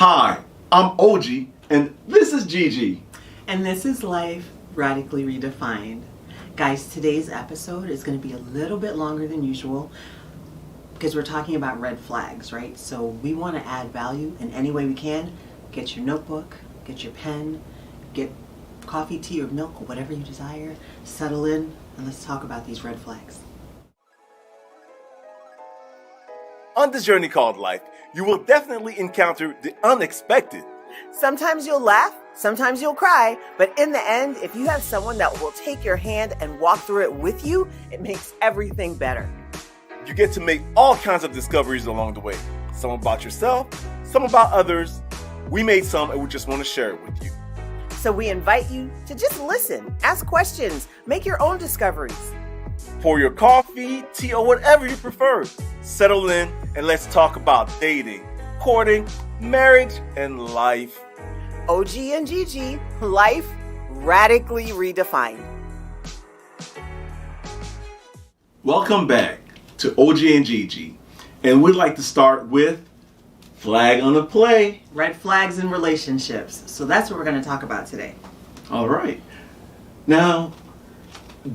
Hi, I'm OG, and this is Gigi. And this is Life Radically Redefined. Guys, today's episode is going to be a little bit longer than usual because we're talking about red flags, right? So we want to add value in any way we can. Get your notebook, get your pen, get coffee, tea, or milk, or whatever you desire. Settle in, and let's talk about these red flags. On this journey called life, you will definitely encounter the unexpected. Sometimes you'll laugh, sometimes you'll cry, but in the end, if you have someone that will take your hand and walk through it with you, it makes everything better. You get to make all kinds of discoveries along the way. Some about yourself, some about others. We made some and we just want to share it with you. So we invite you to just listen, ask questions, make your own discoveries. Pour your coffee, tea, or whatever you prefer. Settle in and let's talk about dating, courting, marriage, and life. OG and Gigi, Life Radically Redefined. Welcome back to OG and Gigi. And we'd like to start with flag on the play. Red flags in relationships. So that's what we're going to talk about today. All right. Now,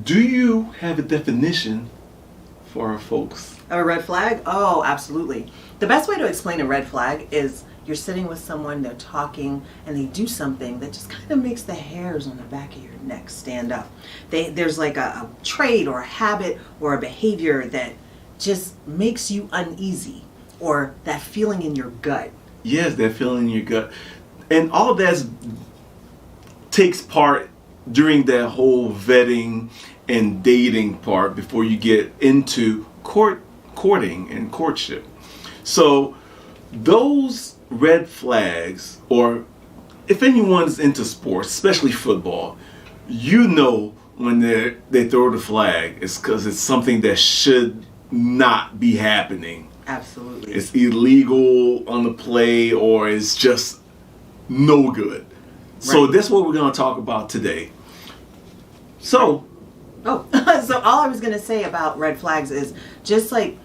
do you have a definition for our folks? A red flag? Oh, absolutely. The best way to explain a red flag is you're sitting with someone, they're talking, and they do something that just kind of makes the hairs on the back of your neck stand up. There's like a trait or a habit or a behavior that just makes you uneasy, or that feeling in your gut. Yes, that feeling in your gut. And all of that takes part during that whole vetting and dating part before you get into courting and courtship. So those red flags, or if anyone's into sports, especially football, you know when they throw the flag, it's because it's something that should not be happening. Absolutely. It's illegal on the play, or it's just no good. Right. So that's what we're going to talk about today. So all I was going to say about red flags is just like,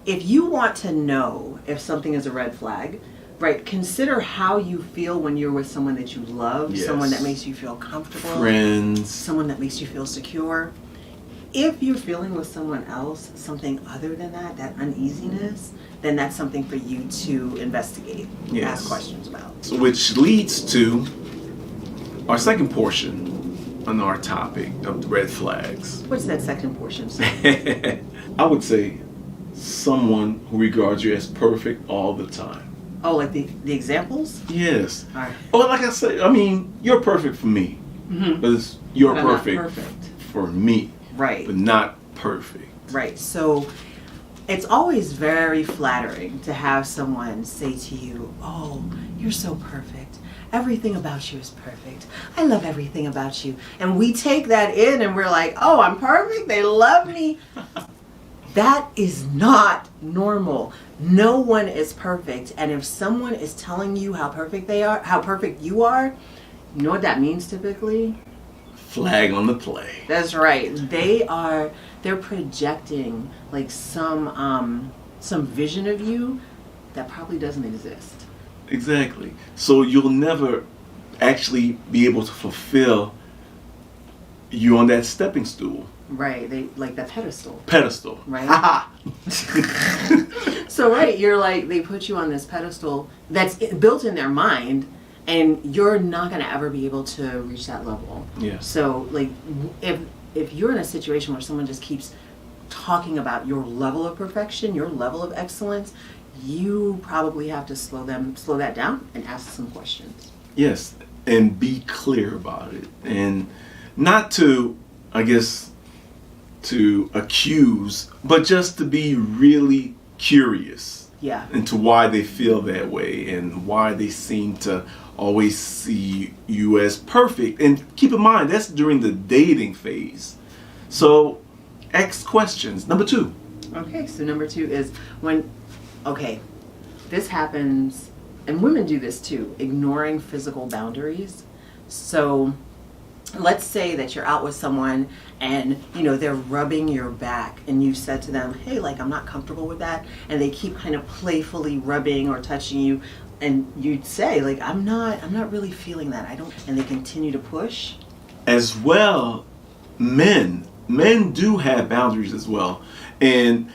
if you want to know if something is a red flag, right, consider how you feel when you're with someone that you love, yes, someone that makes you feel comfortable, friends, someone that makes you feel secure. If you're feeling with someone else something other than that uneasiness, then that's something for you to investigate, yes, ask questions about. So, which leads to our second portion on our topic of the red flags. What's that second portion? I would say someone who regards you as perfect all the time. Oh, like the examples? Yes. All right. Oh, like I said, I mean, you're perfect for me. Mm-hmm. But you're but perfect for me. Right. But not perfect. Right. So it's always very flattering to have someone say to you, "Oh, you're so perfect. Everything about you is perfect. I love everything about you." And we take that in and we're like, "Oh, I'm perfect. They love me." That is not normal. No one is perfect. And if someone is telling you how perfect they are, how perfect you are, you know what that means typically? Flag on the play. That's right. They're projecting like some vision of you that probably doesn't exist. Exactly. So you'll never actually be able to fulfill you on that stepping stool. Right. They like that pedestal. Right? So right, you're like, they put you on this pedestal that's built in their mind, and you're not going to ever be able to reach that level. Yeah. So like, if you're in a situation where someone just keeps talking about your level of perfection, your level of excellence, you probably have to slow that down and ask some questions. Yes, and be clear about it, and not to, I guess, to accuse, but just to be really curious. Yeah. Into why they feel that way and why they seem to always see you as perfect. And keep in mind, that's during the dating phase. So ask questions. Number 2. Okay, so number 2 is this happens, and women do this too, ignoring physical boundaries. So let's say that you're out with someone and they're rubbing your back, and you said to them, "Hey, like, I'm not comfortable with that," and they keep kind of playfully rubbing or touching you. and you'd say like, I'm not really feeling that. I don't, and they continue to push. As well, men do have boundaries as well, and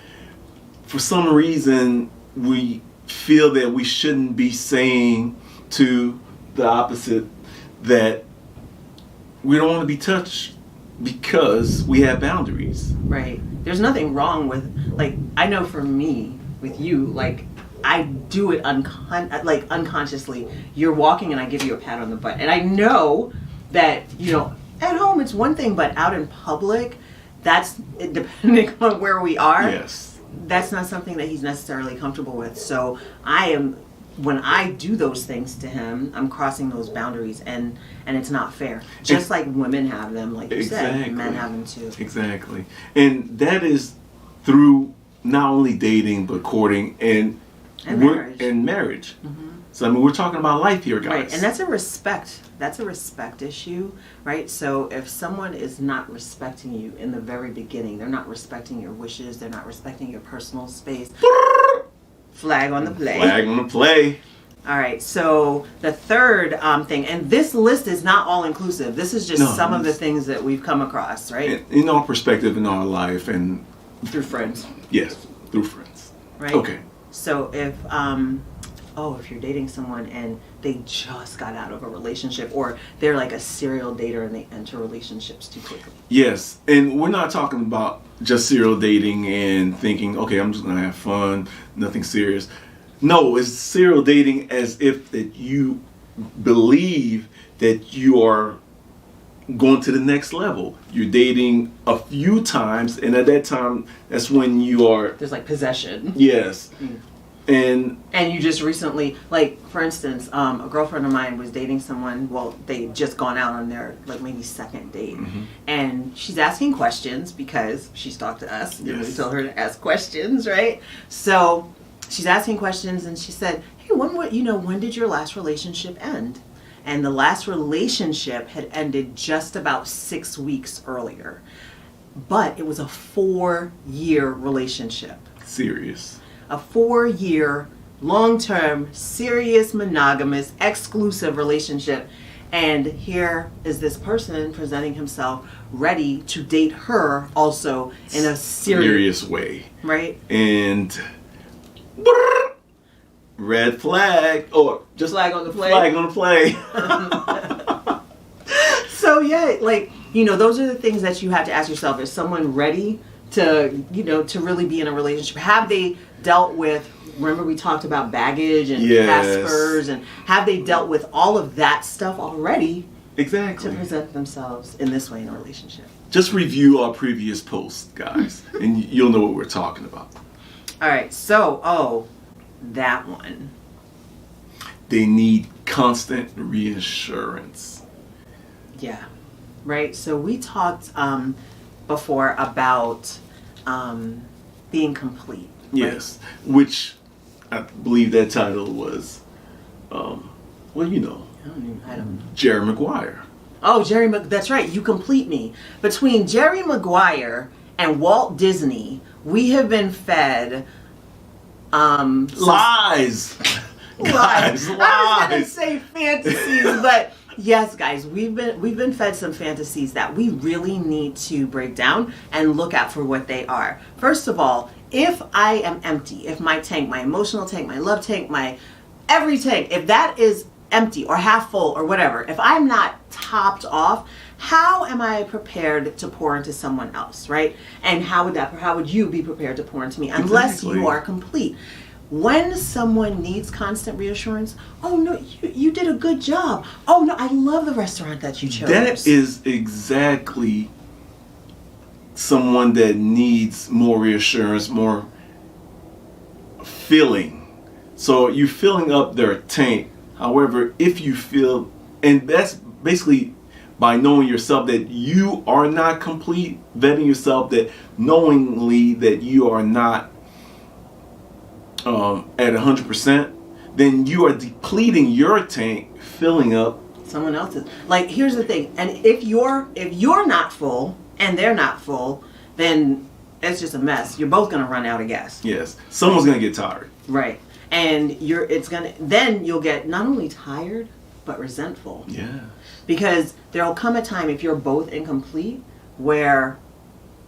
for some reason we feel that we shouldn't be saying to the opposite that we don't want to be touched because we have boundaries. Right. There's nothing wrong with, like, I know for me, with you, like, I do it unconsciously. You're walking and I give you a pat on the butt. And I know that, you know, at home it's one thing, but out in public, that's, depending on where we are, Yes. that's not something that he's necessarily comfortable with. So when I do those things to him, I'm crossing those boundaries, and it's not fair. Just like women have them, like you said, men have them too. Exactly. And that is through not only dating, but courting and marriage. Mm-hmm. So, I mean, we're talking about life here, guys. Right, and that's a respect issue, right? So if someone is not respecting you in the very beginning, they're not respecting your wishes, they're not respecting your personal space. Flag on the play. Flag on the play. All right, so the third thing, and this list is not all inclusive. This is just some of the things that we've come across, right? In our perspective, in our life, and through friends. Yes, through friends. Right. Okay. So if you're dating someone and they just got out of a relationship, or they're like a serial dater and they enter relationships too quickly. Yes, and we're not talking about just serial dating and thinking, okay, I'm just gonna have fun, nothing serious. No, it's serial dating as if that you believe that you are going to the next level. You're dating a few times, and at that time, that's when you are. There's like possession. Yes. And you just recently, like, for instance, a girlfriend of mine was dating someone, well, they'd just gone out on their, like, maybe second date. Mm-hmm. And she's asking questions because she's talked to us. Yes. We told her to ask questions, right? So she's asking questions, and she said, hey, when did your last relationship end? And the last relationship had ended just about 6 weeks earlier. But it was a 4-year relationship. Serious. A 4-year, long-term, serious, monogamous, exclusive relationship. And here is this person presenting himself ready to date her also in a serious way. Right? And red flag, or just flag on the play. Flag on the play. So yeah, like, those are the things that you have to ask yourself. Is someone ready to, to really be in a relationship? Have they dealt with, remember we talked about baggage and Caspers, and have they dealt with all of that stuff already? Exactly. To present themselves in this way in a relationship. Just review our previous posts, guys, and you'll know what we're talking about. All right, so, that one. They need constant reassurance. Yeah, right. So we talked before about being complete. Right? Yes, which I believe that title was, I don't. Jerry Maguire. Oh, that's right. You complete me. Between Jerry Maguire and Walt Disney, we have been fed lies. Guys, lies. I was gonna say fantasies, but yes, guys, we've been fed some fantasies that we really need to break down and look at for what they are. First of all, if I am empty, if my tank, my emotional tank, my love tank, my every tank, if that is empty or half full or whatever, if I'm not topped off, how am I prepared to pour into someone else, right? And how would you be prepared to pour into me unless you are complete? When someone needs constant reassurance, oh no, you did a good job. Oh no, I love the restaurant that you chose. That is exactly someone that needs more reassurance, more filling. So you're filling up their tank. However, if you feel, and that's basically by knowing yourself that you are not complete, vetting yourself that knowingly that you are not at 100%, then you are depleting your tank, filling up someone else's. Like, here's the thing, and if you're not full and they're not full, then it's just a mess. You're both gonna run out of gas. Yes, someone's gonna get tired. Right. And then you'll get not only tired, but resentful. Yeah. Because there'll come a time, if you're both incomplete, where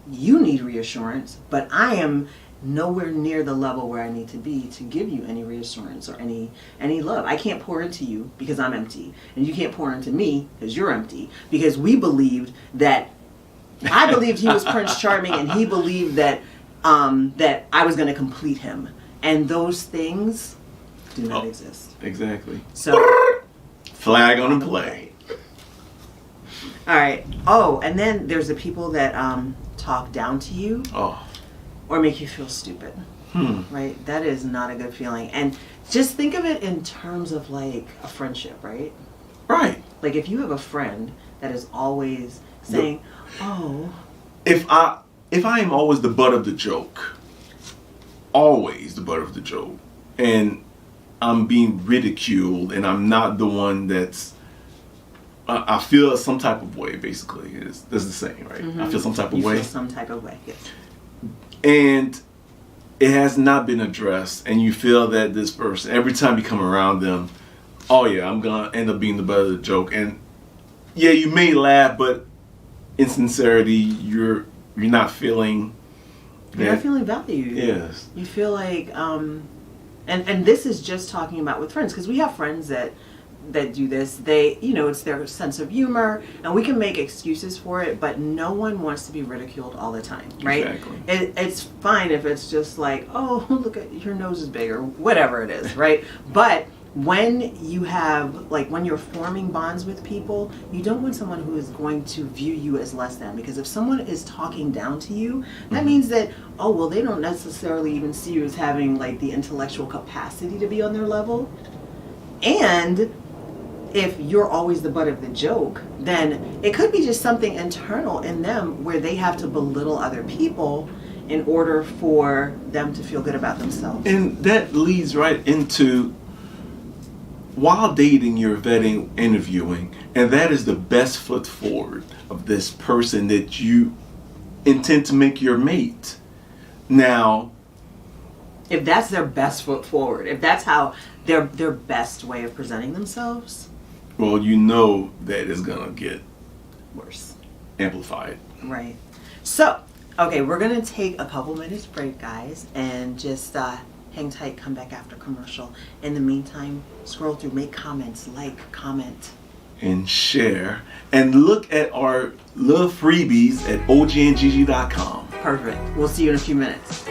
you need reassurance, but I am nowhere near the level where I need to be to give you any reassurance or any love. I can't pour into you because I'm empty, and you can't pour into me because you're empty, because we believed that I believed he was Prince Charming, and he believed that that I was going to complete him, and those things do not exist. Exactly. So flag on the play. All right. Oh, and then there's the people that talk down to you. Oh. Or make you feel stupid. Right? That is not a good feeling. And just think of it in terms of like a friendship, right? Right. Like if you have a friend that is always saying, "Oh." If I am always the butt of the joke, and I'm being ridiculed, and I'm not the one that's, I feel some type of way. Basically, that's the saying, right? Mm-hmm. I feel some type of you way. Feel some type of way. Yes. And it has not been addressed, and you feel that this person, every time you come around them, oh yeah, I'm gonna end up being the butt of the joke, and yeah, you may laugh, but in sincerity, you're not feeling. You're not feeling valued. Yes. You feel like, and this is just talking about with friends, because we have friends that do this. They, it's their sense of humor, and we can make excuses for it, but no one wants to be ridiculed all the time, right? Exactly. It's fine if it's just like, oh, look at your nose is big, or whatever it is, right? But when you have, like, when you're forming bonds with people, you don't want someone who is going to view you as less than, because if someone is talking down to you, that means that, oh, well, they don't necessarily even see you as having like the intellectual capacity to be on their level. And if you're always the butt of the joke, then it could be just something internal in them where they have to belittle other people in order for them to feel good about themselves. And that leads right into, while dating, you're vetting, interviewing, and that is the best foot forward of this person that you intend to make your mate. Now, if that's their best foot forward, if that's how their best way of presenting themselves, well, you know that it's gonna get worse, amplified. Right. So, okay, we're gonna take a couple minutes break, guys, and just hang tight, come back after commercial. In the meantime, scroll through, make comments, comment, and share, and look at our little freebies at ogandgigi.com. Perfect. We'll see you in a few minutes.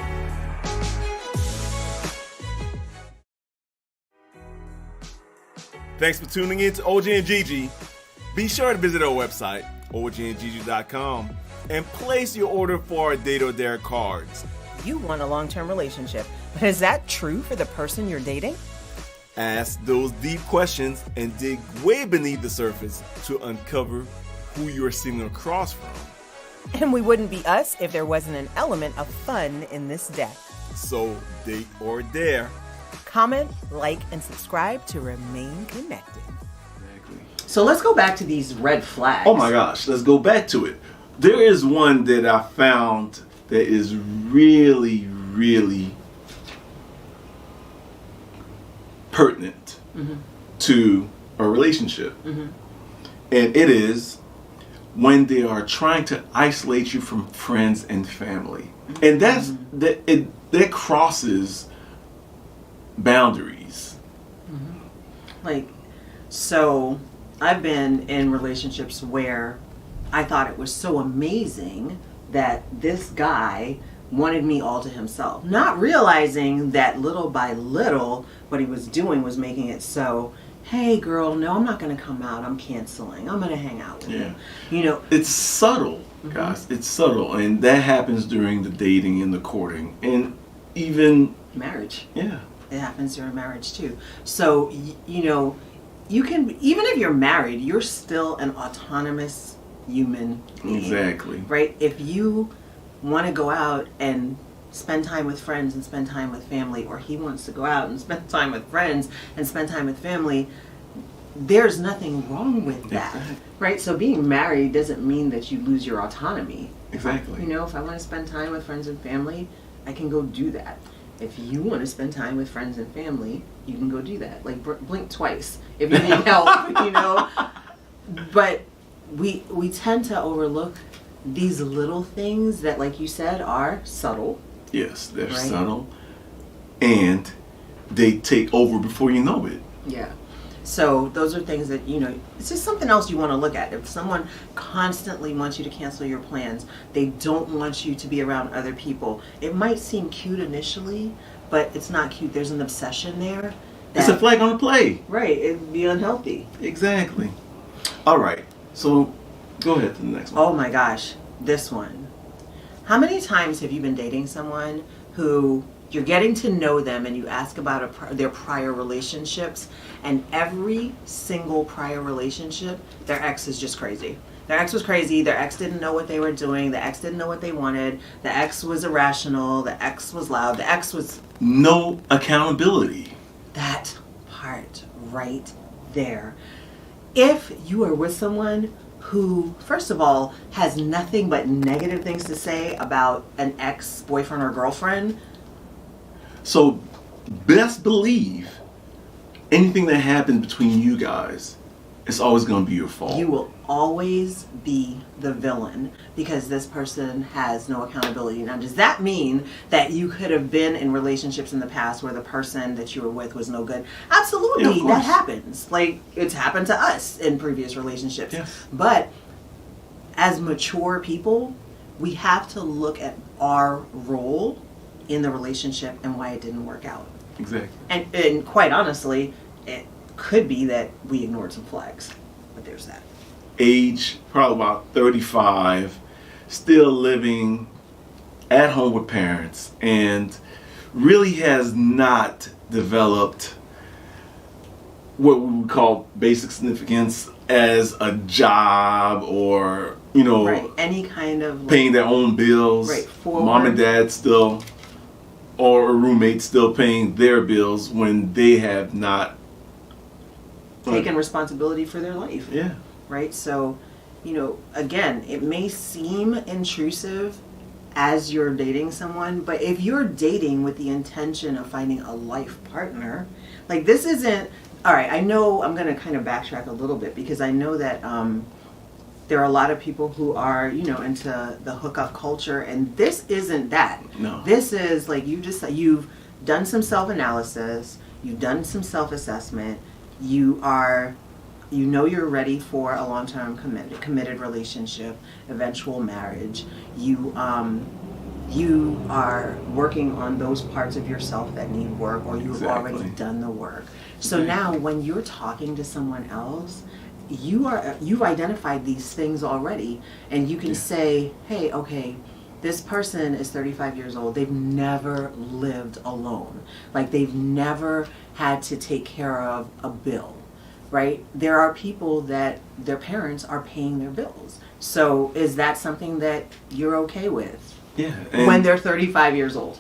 Thanks for tuning in to OG and Gigi. Be sure to visit our website, ogandgigi.com, and place your order for our Date or Dare cards. You want a long-term relationship, but is that true for the person you're dating? Ask those deep questions and dig way beneath the surface to uncover who you're sitting across from. And we wouldn't be us if there wasn't an element of fun in this deck. So, date or dare. Comment, like, and subscribe to remain connected. Exactly. So let's go back to these red flags. Oh my gosh, let's go back to it. There is one that I found that is really, really pertinent to a relationship. And it is when they are trying to isolate you from friends and family. And that crosses boundaries. Like, so I've been in relationships where I thought it was so amazing that this guy wanted me all to himself, not realizing that little by little what he was doing was making it so, hey girl, no, I'm not going to come out, I'm canceling, I'm going to hang out with you. It's subtle, guys. It's subtle, and that happens during the dating and the courting and even marriage. Yeah, it happens during marriage too. So you can, even if you're married, you're still an autonomous human being. Exactly. Right? If you want to go out and spend time with friends and spend time with family, or he wants to go out and spend time with friends and spend time with family, there's nothing wrong with that. Exactly. Right? So being married doesn't mean that you lose your autonomy. Exactly. If I want to spend time with friends and family, I can go do that. If you want to spend time with friends and family, you can go do that. Like blink twice if you need help, you know. But we tend to overlook these little things that, like you said, are subtle. Yes, they're right? subtle, and they take over before you know it. Yeah. So those are things that, you know, it's just something else you want to look at. If someone constantly wants you to cancel your plans, they don't want you to be around other people. It might seem cute initially, but it's not cute. There's an obsession there. It's a flag on the play. Right. It'd be unhealthy. Exactly. All right. So go ahead to the next one. Oh my gosh. This one. How many times have you been dating someone who you're getting to know them and you ask about their prior relationships, and every single prior relationship, their ex is just crazy. Their ex was crazy. Their ex didn't know what they were doing. The ex didn't know what they wanted. The ex was irrational. The ex was loud. The ex was... No accountability. That part right there. If you are with someone who, first of all, has nothing but negative things to say about an ex-boyfriend or girlfriend... So best believe anything that happens between you guys, it's always going to be your fault. You will always be the villain because this person has no accountability. Now, does that mean that you could have been in relationships in the past where the person that you were with was no good? Absolutely, Yeah, of that course. happens. Like, it's happened to us in previous relationships. Yes. But as mature people, we have to look at our role in the relationship and why it didn't work out. Exactly. And quite honestly, it could be that we ignored some flags. But there's that. Age, probably about 35, still living at home with parents, and really has not developed what we would call basic significance as a job, or, you know, Right. Any kind of like, paying their own bills. Right, forward. Mom and dad still, or a roommate still paying their bills when they have not taking responsibility for their life. Yeah. Right? So, you know, again, it may seem intrusive as you're dating someone, but if you're dating with the intention of finding a life partner, like this isn't, all right, I know I'm going to kind of backtrack a little bit because I know that there are a lot of people who are, you know, into the hookup culture, and this isn't that. No. This is like you've done some self-analysis, you've done some self-assessment, you know you're ready for a long-term committed relationship, eventual marriage. You are working on those parts of yourself that need work, or you've Exactly. already done the work. So now when you're talking to someone else, you've identified these things already, and you can say, hey, okay, this person is 35 years old. They've never lived alone. Like, they've never had to take care of a bill, right? There are people that their parents are paying their bills. So is that something that you're okay with? Yeah. When they're 35 years old.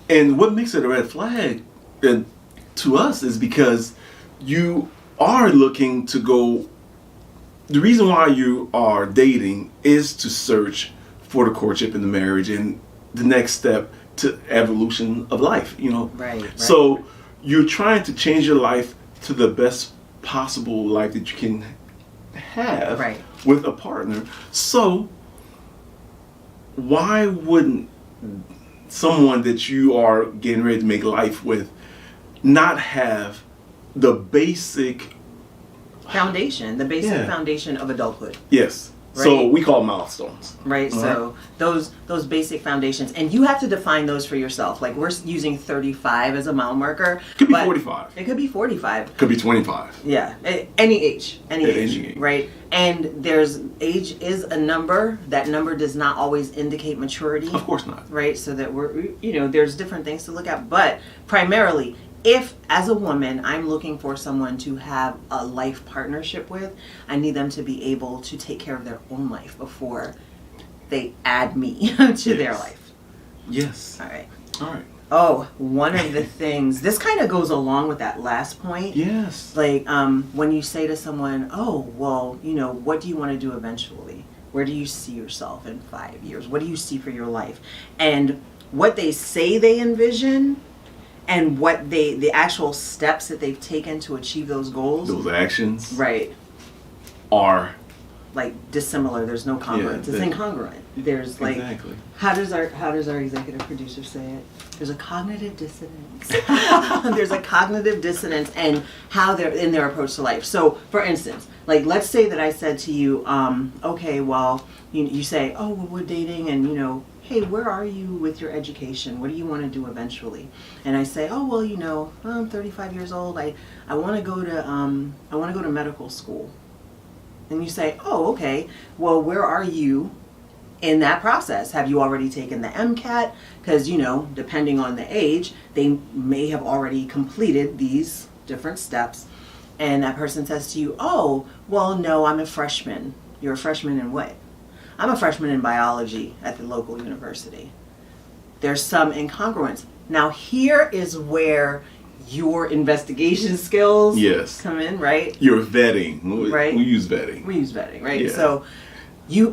And what makes it a red flag to us is because you are looking to go. The reason why you are dating is to search for the courtship and the marriage and the next step to evolution of life, you know? Right. So you're trying to change your life to the best possible life that you can have Right. with a partner. So why wouldn't someone that you are getting ready to make life with not have the basic Foundation, the basic Yeah. foundation of adulthood. Yes. So Right. we call milestones. Right. All So those basic foundations, and you have to define those for yourself. Like, we're using 35 as a mile marker. Could be but 45. It could be 45. Could be 25. Yeah. Any age. Any At age. any age. Right. And there's age is a number. That number does not always indicate maturity. Of course not. Right. So that there's different things to look at, but primarily, if as a woman I'm looking for someone to have a life partnership with, I need them to be able to take care of their own life before they add me to their Yes. life. Yes. All right. All right. Oh, one of the things, this kind of goes along with that last point. Yes. Like when you say to someone, oh, well, what do you want to do eventually? Where do you see yourself in 5 years? What do you see for your life? And what they say they envision and what the actual steps that they've taken to achieve those goals, those actions, right, are like dissimilar. There's no congruence. It's incongruent. There's like, exactly. How does our executive producer say it? There's a cognitive dissonance. There's a cognitive dissonance and how they're in their approach to life. So, for instance, like let's say that I said to you, okay, well, you say, oh, well, we're dating, and hey, where are you with your education? What do you want to do eventually? And I say, oh, well, I'm 35 years old. I want to go to medical school. And you say, oh, okay. Well, where are you in that process? Have you already taken the MCAT? Because, depending on the age, they may have already completed these different steps. And that person says to you, oh, well, no, I'm a freshman. You're a freshman in what? I'm a freshman in biology at the local university. There's some incongruence. Now, here is where your investigation skills come in, right? Your vetting. Right. We use vetting. Right? Yeah. So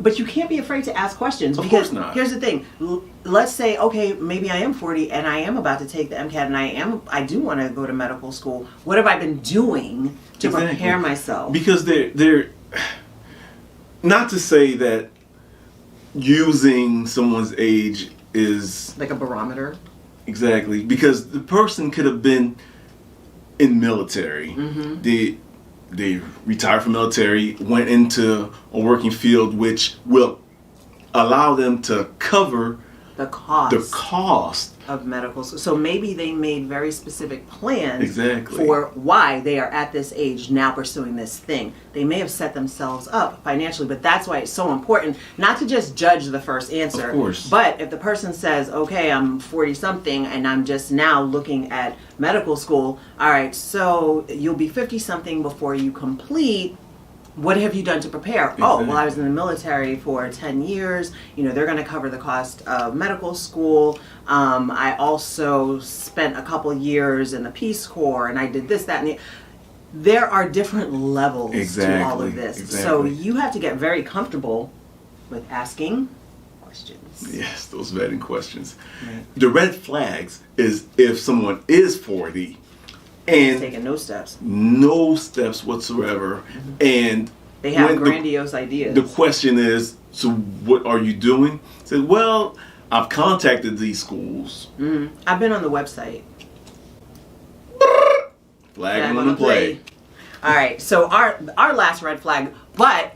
but you can't be afraid to ask questions. Of because course not. Here's the thing. Let's say, okay, maybe I am 40 and I am about to take the MCAT and I do want to go to medical school. What have I been doing to prepare myself? Because they're not to say that using someone's age is like a barometer. Exactly, because the person could have been in military. Mm-hmm. They retired from military, went into a working field, which will allow them to cover the cost of medical school. So maybe they made very specific plans for why they are at this age now pursuing this thing. They may have set themselves up financially, but that's why it's so important not to just judge the first answer. Of course. But if the person says, okay, I'm 40 something and I'm just now looking at medical school, all right, so you'll be 50 something before you complete. What have you done to prepare? Exactly. Oh, well, I was in the military for 10 years. They're going to cover the cost of medical school. I also spent a couple years in the Peace Corps, and I did this, that, and the... There are different levels to all of this. Exactly. So you have to get very comfortable with asking questions. Yes, those vetting questions. Right. The red flags is if someone is 40 and taking no steps whatsoever, and they have grandiose ideas. The question is, so what are you doing? Say, well, I've contacted these schools. Mm-hmm. I've been on the website. Flag on the play. All right, so our last red flag, but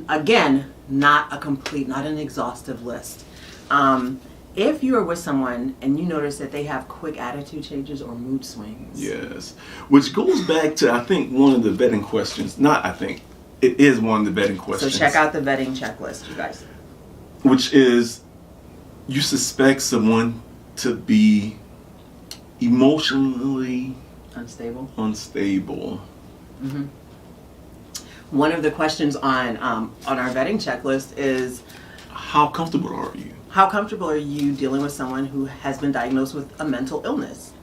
again, not an exhaustive list. If you are with someone and you notice that they have quick attitude changes or mood swings. Yes. Which goes back to, I think, one of the vetting questions. Not I think. It is one of the vetting questions. So check out the vetting checklist, you guys. Which is, you suspect someone to be emotionally unstable. Mm-hmm. One of the questions on our vetting checklist is, how comfortable are you? How comfortable are you dealing with someone who has been diagnosed with a mental illness?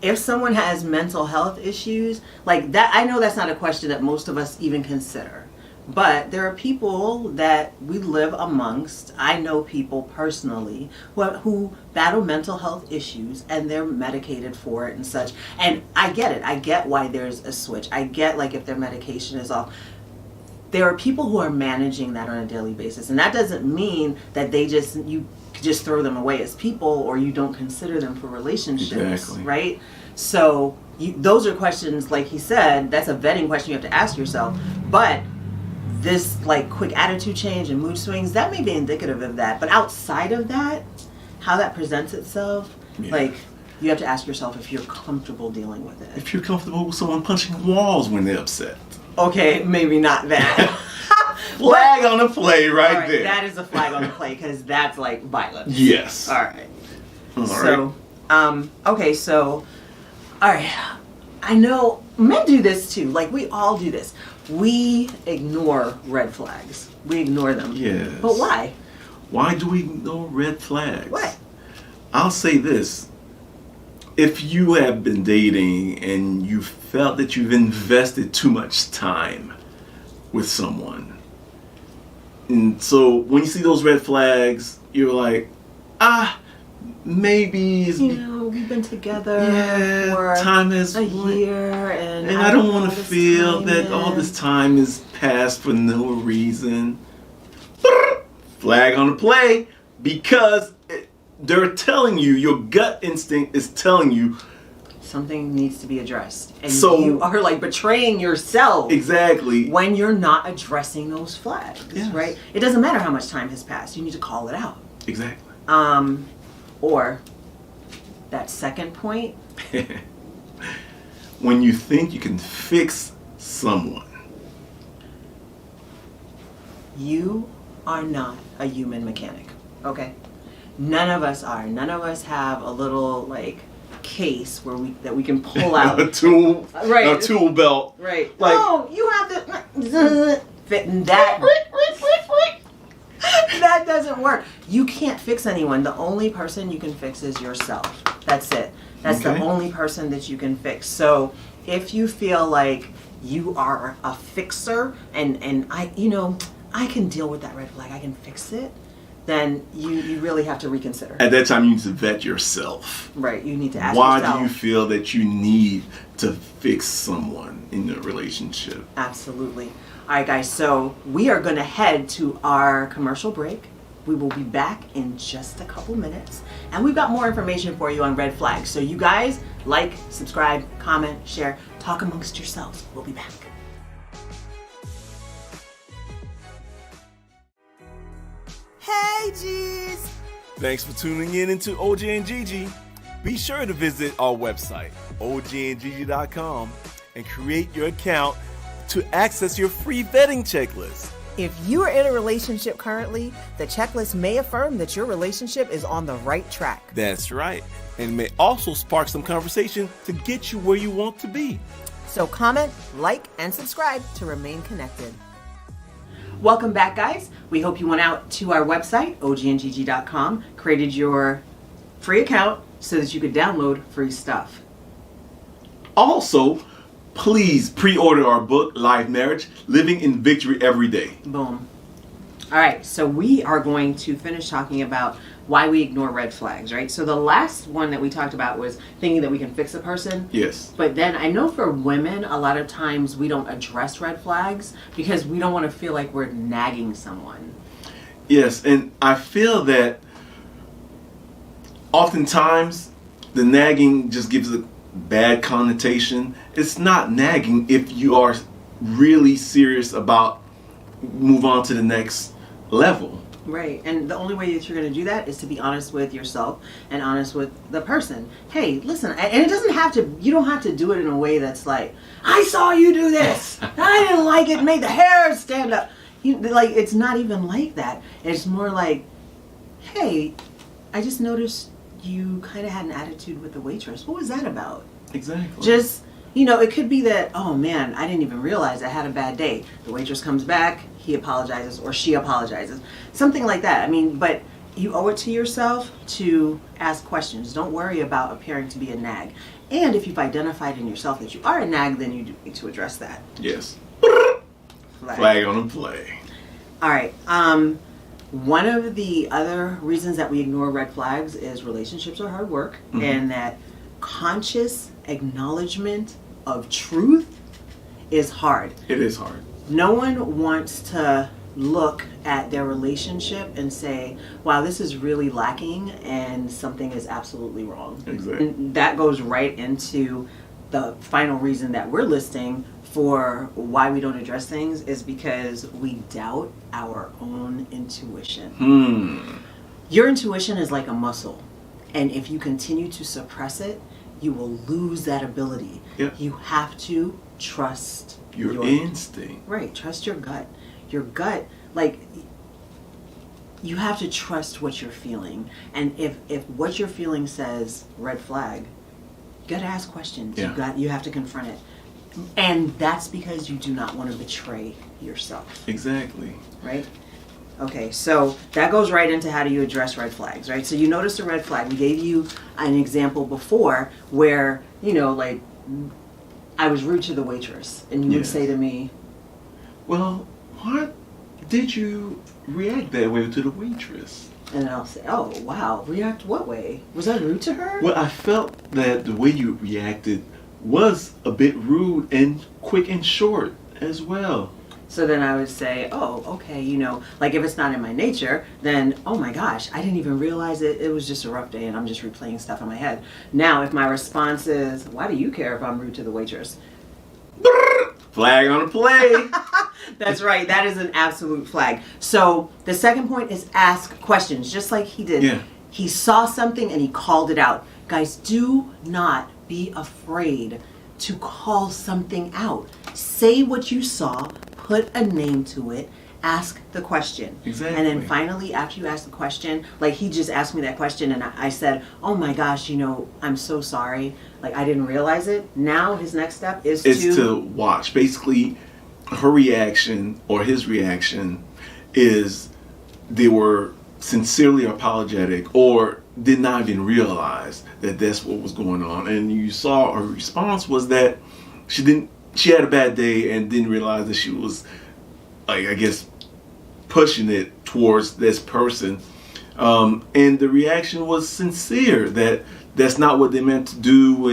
If someone has mental health issues, like that, I know that's not a question that most of us even consider. But there are people that we live amongst. I know people personally who battle mental health issues and they're medicated for it and such. And I get it. I get why there's a switch. I get like if their medication is off. There are people who are managing that on a daily basis. And that doesn't mean that you just throw them away as people or you don't consider them for relationships, right? So those are questions, like he said, that's a vetting question you have to ask yourself. But this like quick attitude change and mood swings, that may be indicative of that. But outside of that, how that presents itself, like you have to ask yourself if you're comfortable dealing with it. If you're comfortable with someone punching walls when they're upset. Okay, maybe not that. Flag on the play right there. That is a flag on the play because that's like violence. Yes. All right. Okay, so, all right. I know men do this too. Like we all do this. We ignore red flags. We ignore them. Yes. But why? Why do we ignore red flags? What? I'll say this. If you have been dating and you felt that you've invested too much time with someone, and so when you see those red flags, you're like, maybe it's we've been together for time has a went, year, and I don't want to this feel time that all this time is passed for no reason. Flag on the play, because they're telling you, your gut instinct is telling you something needs to be addressed, and So- you are like betraying yourself exactly. when you're not addressing those flags. Yes. Right? It doesn't matter how much time has passed. You need to call it out. Exactly. Or that second point. When you think you can fix someone. You are not a human mechanic, okay? None of us are. None of us have a little like case where we can pull out a tool, Right. a tool belt. right. Like- Oh, you have to fit in that. That doesn't work. You can't fix anyone. The only person you can fix is yourself. That's it. That's the Okay. only person that you can fix. So if you feel like you are a fixer and I can deal with that red flag, I can fix it, then you really have to reconsider. At that time, you need to vet yourself. Right. You need to ask Why yourself. do you feel that you need to fix someone in your relationship? Absolutely. All right, guys. So we are going to head to our commercial break. We will be back in just a couple minutes. And we've got more information for you on red flags. So you guys, like, subscribe, comment, share, talk amongst yourselves. We'll be back. Hey, G's! Thanks for tuning in into OJ and Gigi. Be sure to visit our website, ojandgigi.com, and create your account to access your free vetting checklist. If you are in a relationship currently, the checklist may affirm that your relationship is on the right track. That's right, and may also spark some conversation to get you where you want to be. So comment, like, and subscribe to remain connected. Welcome back, guys. We hope you went out to our website, ojandgigi.com, created your free account so that you could download free stuff. Also, please pre-order our book, Live Marriage, Living in Victory Every Day. Boom. All right, so we are going to finish talking about why we ignore red flags, right? So the last one that we talked about was thinking that we can fix a person. Yes. But then I know for women, a lot of times we don't address red flags because we don't want to feel like we're nagging someone. Yes, and I feel that oftentimes the nagging just gives a bad connotation. It's not nagging if you are really serious about move on to the next level. Right, and the only way that you're going to do that is to be honest with yourself and honest with the person. Hey, listen, and it doesn't have to, you don't have to do it in a way that's like, I saw you do this, I didn't like it, made the hair stand up. Like, it's not even like that. It's more like, hey, I just noticed you kind of had an attitude with the waitress. What was that about? Exactly. Just, it could be that, oh man, I didn't even realize I had a bad day. The waitress comes back, he apologizes or she apologizes. Something like that. I mean, but you owe it to yourself to ask questions. Don't worry about appearing to be a nag. And if you've identified in yourself that you are a nag, then you do need to address that. Yes. Flag. Flag on the play. All right. One of the other reasons that we ignore red flags is relationships are hard work, and that conscious acknowledgement of truth is hard. It is hard. No one wants to look at their relationship and say, wow, this is really lacking and something is absolutely wrong. Exactly. And that goes right into the final reason that we're listing for why we don't address things is because we doubt our own intuition. Your intuition is like a muscle, and if you continue to suppress it, you will lose that ability. Yep. You have to trust Your instinct. Right, trust your gut. Your gut, like, you have to trust what you're feeling. And if what you're feeling says red flag, you gotta ask questions. Yeah. You have to confront it. And that's because you do not want to betray yourself, Exactly. right? Okay, so that goes right into how do you address red flags, right? So you notice a red flag. We gave you an example before where, like, I was rude to the waitress, and you would Yes. say to me, Well, why did you react that way to the waitress? And then I'll say, oh, wow, react what way? Was I rude to her? Well, I felt that the way you reacted was a bit rude and quick and short as well. So then I would say, oh, okay, like if it's not in my nature, then, oh my gosh, I didn't even realize it. It was just a rough day and I'm just replaying stuff in my head. Now, if my response is, why do you care if I'm rude to the waitress? Flag on the play. That's right. That is an absolute flag. So the second point is ask questions, just like he did. Yeah. He saw something and he called it out. Guys, do not be afraid to call something out. Say what you saw, put a name to it, ask the question. Exactly. And then finally, after you ask the question, like he just asked me that question and I said, oh my gosh, I'm so sorry. Like I didn't realize it. Now his next step is to watch. Basically, her reaction or his reaction is they were sincerely apologetic or did not even realize that that's what was going on. And you saw her response was that she had a bad day and didn't realize that she was, like, I guess, pushing it towards this person. And the reaction was sincere, that that's not what they meant to do.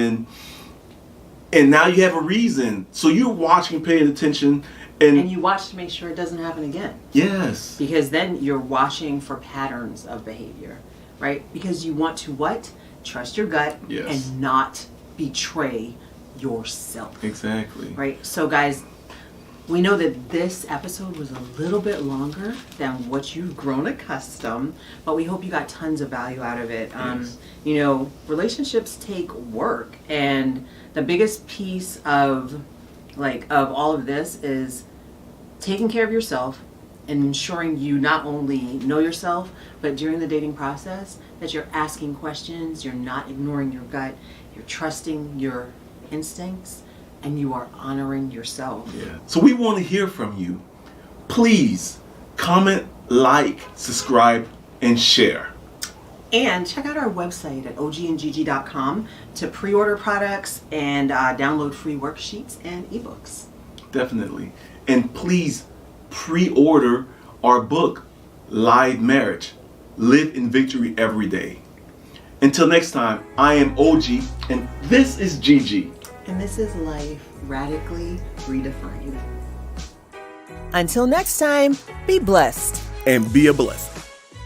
And now you have a reason. So you're watching, paying attention. And you watch to make sure it doesn't happen again. Yes. Because then you're watching for patterns of behavior, right? Because you want to what? Trust your gut. Yes. And not betray yourself. Exactly. Right? So guys, we know that this episode was a little bit longer than what you've grown accustomed, but we hope you got tons of value out of it. Yes. Relationships take work, and the biggest piece of all of this is taking care of yourself and ensuring you not only know yourself, but during the dating process that you're asking questions, you're not ignoring your gut, you're trusting your instincts, and you are honoring yourself. Yeah. So we want to hear from you. Please comment, like, subscribe, and share. And check out our website at ogandgigi.com to pre-order products and download free worksheets and ebooks. Definitely. And please pre-order our book, Live Marriage, Live in Victory Every Day. Until next time, I am OG, and this is Gigi. And this is Life Radically Redefined. Until next time, be blessed. And be a blessing.